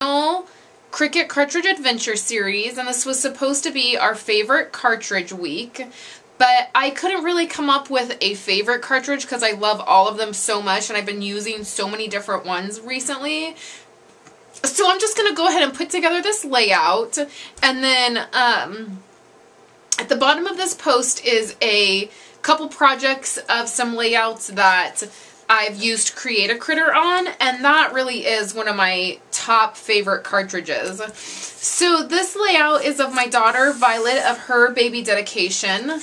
Cricut Cartridge Adventure series, and this was supposed to be our favorite cartridge week, but I couldn't really come up with a favorite cartridge because I love all of them so much and I've been using so many different ones recently. So I'm just going to go ahead and put together this layout, and then at the bottom of this post is a couple projects of some layouts that I've used Create a Critter on, and that really is one of my top favorite cartridges. So this layout is of my daughter Violet, of her baby dedication.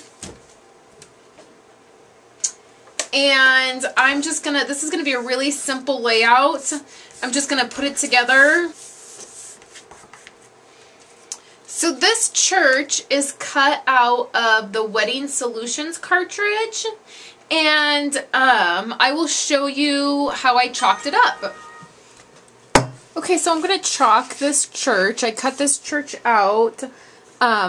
And I'm just gonna, this is gonna be a really simple layout. I'm just gonna put it together. So this church is cut out of the Wedding Solutions cartridge, and I will show you how I chalked it up. Okay, so I'm going to chalk this church. I cut this church out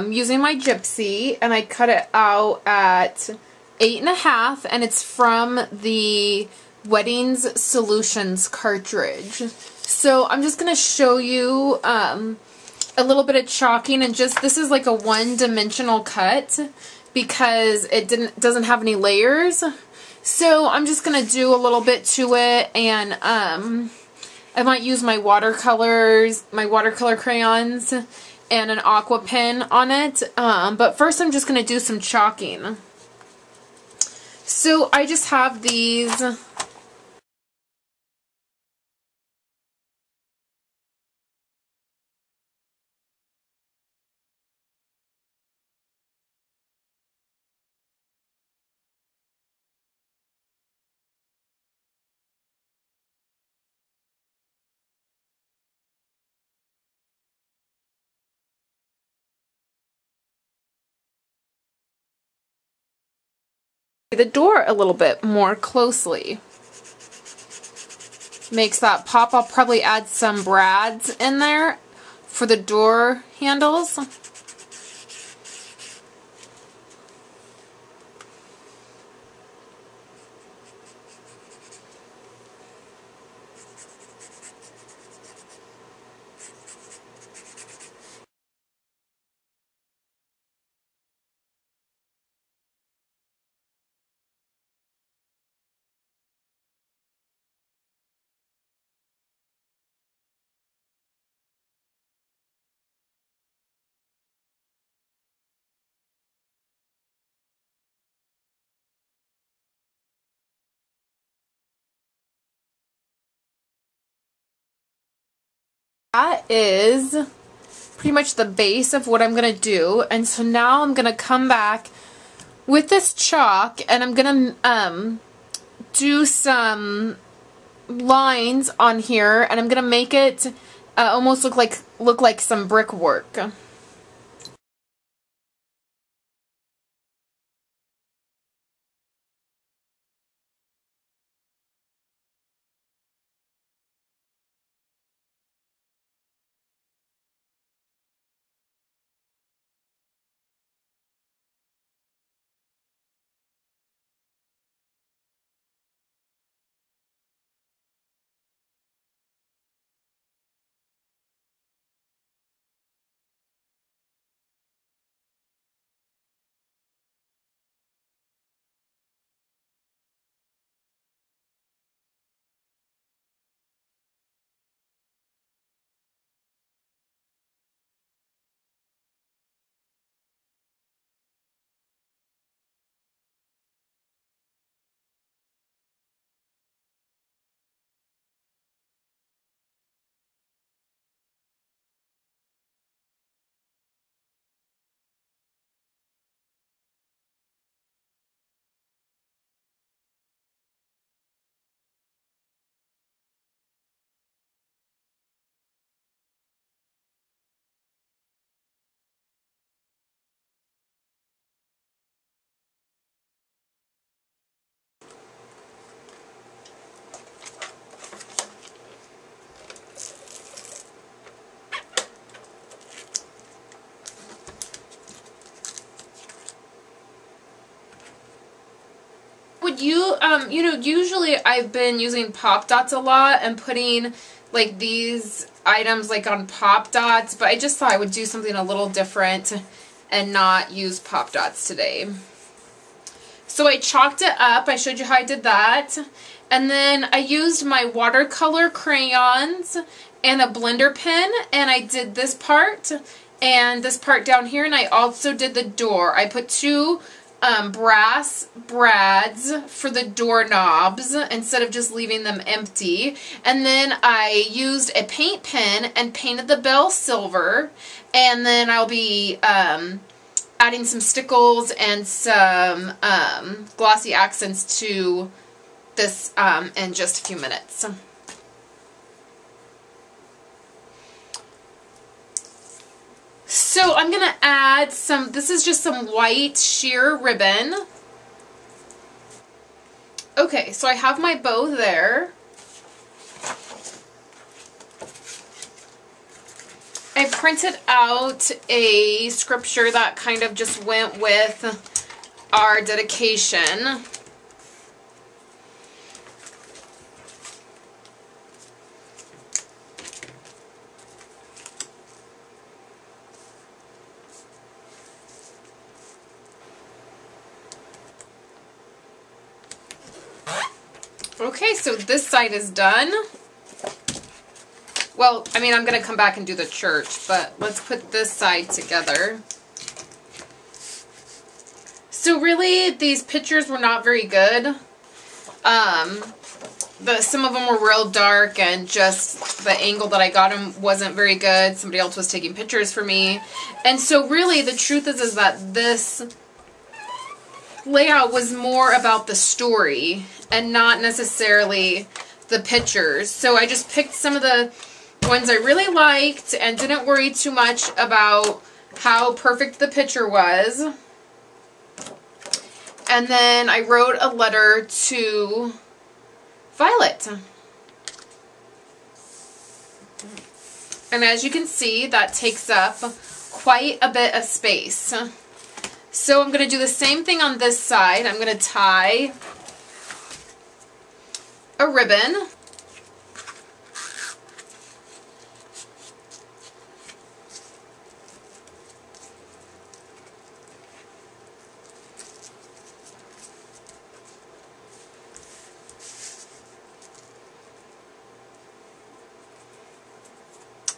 using my gypsy, and I cut it out at 8.5, and it's from the Weddings Solutions cartridge. So I'm just going to show you a little bit of chalking, and just, this is like a one-dimensional cut because it doesn't have any layers. So I'm just going to do a little bit to it, and I might use my watercolor crayons and an aqua pen on it. But first I'm just going to do some chalking. So I just have these the door a little bit more closely. Makes that pop. I'll probably add some brads in there for the door handles. That is pretty much the base of what I'm going to do. And so now I'm going to come back with this chalk, and I'm going to do some lines on here, and I'm going to make it almost look like some brickwork. Would you, you know, usually I've been using pop dots a lot and putting like these items like on Pop Dots, but I just thought I would do something a little different and not use Pop Dots today. So I chalked it up. I showed you how I did that. And then I used my watercolor crayons and a blender pen, and I did this part and this part down here, and I also did the door. I put two brass brads for the doorknobs instead of just leaving them empty. And then I used a paint pen and painted the bell silver, and then I'll be adding some stickles and some glossy accents to this in just a few minutes. So I'm going to add some, this is just some white sheer ribbon. Okay, so I have my bow there. I printed out a scripture that kind of just went with our dedication. Okay, so this side is done. Well, I mean, I'm going to come back and do the church, but let's put this side together. So really, these pictures were not very good. Some of them were real dark, and just the angle that I got them wasn't very good. Somebody else was taking pictures for me. And so really, the truth is that this layout was more about the story and not necessarily the pictures. So I just picked some of the ones I really liked and didn't worry too much about how perfect the picture was. And then I wrote a letter to Violet. And as you can see, that takes up quite a bit of space. So I'm going to do the same thing on this side. I'm going to tie a ribbon.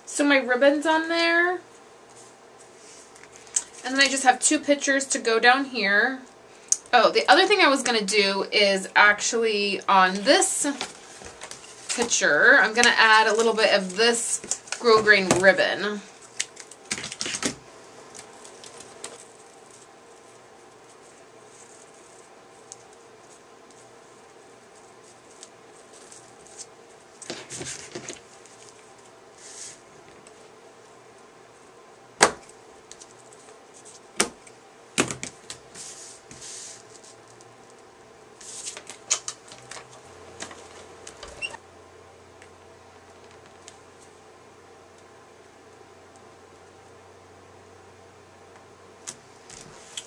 So my ribbon's on there. And then I just have two pictures to go down here. Oh, the other thing I was going to do is actually on this picture, I'm going to add a little bit of this grosgrain ribbon.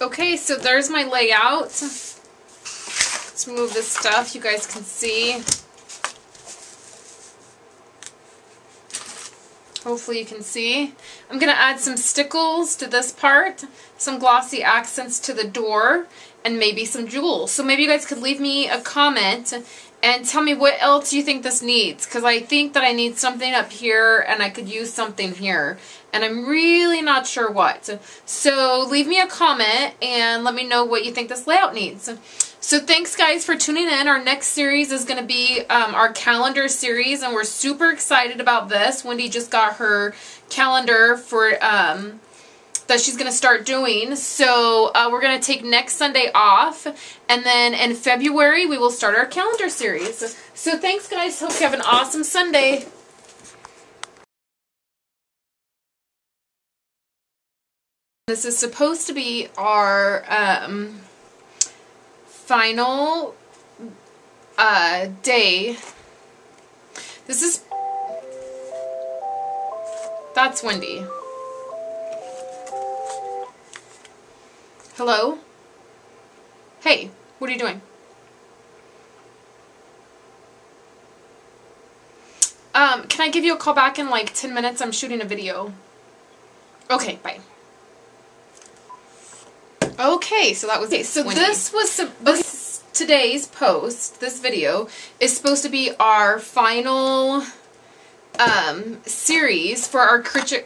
Okay, so there's my layout. Let's move this stuff, you guys can see. Hopefully you can see. I'm going to add some stickles to this part, some glossy accents to the door, and maybe some jewels. So maybe you guys could leave me a comment and tell me what else you think this needs, because I think that I need something up here and I could use something here, and I'm really not sure what. So leave me a comment and let me know what you think this layout needs. So thanks guys for tuning in. Our next series is going to be our calendar series, and we're super excited about this. Wendy just got her calendar for that she's going to start doing. So we're going to take next Sunday off, and then in February we will start our calendar series. So thanks guys. Hope you have an awesome Sunday. This is supposed to be our final day. This is, that's Wendy. Hello? Hey, what are you doing? Can I give you a call back in like 10 minutes? I'm shooting a video. Okay, bye. Okay, so that was so windy. This was today's post. This video is supposed to be our final series for our Cricut